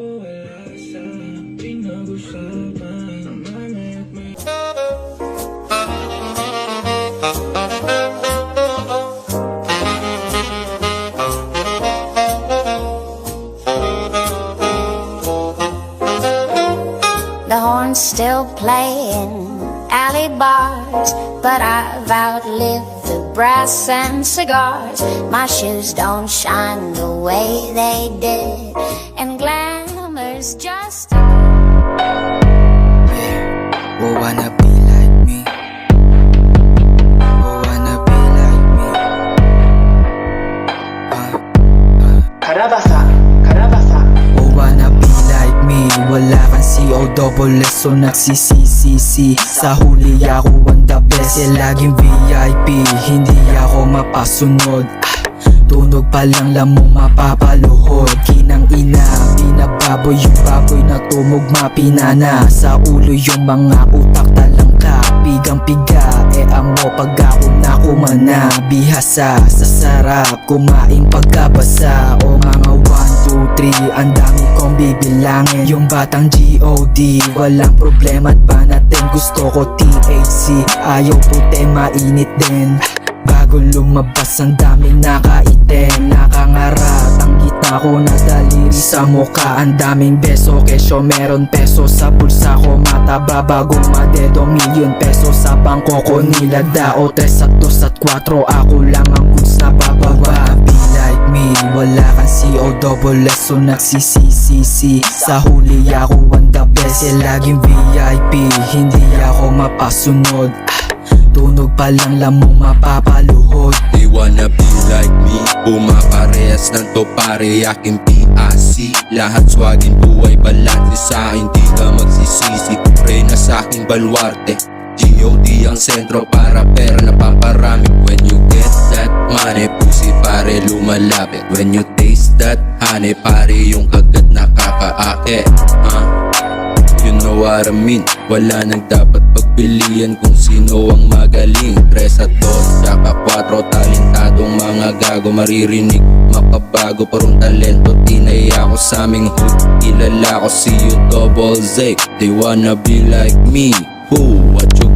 The horn's still playing alley bars, but I've outlived the brass and cigars. My shoes don't shine the way they did, and glamour's just Who wanna be like me? Who wanna be like me? Karabasa, Karabasa. Who wanna be like me? Wala kang C-O-double-S, so nagsisisi. Sa huli ako ang the best, laging VIP. Hindi ako mapasunod. Tunog pa lang lamang mapapaluhod. Kinang ina, binababoy yung baboy na tumugma. Pinana sa ulo yung mga utak talangka. Pigang-piga, amo pag ako nakumana. Bihasa sa sarap, kumain pagkabasa. O mga 1, 2, 3, ang dami kong bibilangin. Yung batang G.O.D, walang problema at banatin. Gusto ko THC, ayaw puti, mainit din. Bago lumabas ang daming nakaitim. Nakangarat ang gitna ko na daliri sa mukha. Ang daming beso, kesyo meron peso sa bulsa ko. Mataba bago madedo, milyon peso sa bangko ko. Nilagdao 3 at 2 at 4, ako lang ang goods na bababa. Be like me, wala kang C-O-double-S, so nagsisisi. Sa huli ako ang the best, laging VIP. Hindi ako mapasunod. Tunog pa lang lamang mapapaluhod. They wanna be like me, pumaparehas ng to pare aking PAC. Lahat swagin buhay balance sa akin, di ka magsisisi. Pre na sa aking baluarte, G.O.D ang sentro para pera na paparami. When you get that money, pussy pare lumalapit. When you taste that honey, pare yung kagat nakakaakit. You know what I mean? Wala nang dapat pagpilian kung sino ang magaling. 3 at 2, tsaka 4, talentadong mga gago. Maririnig, mapabago, parang talento. Tinay ako sa aming hood, kilala ko si you double Z. They wanna be like me, who? What you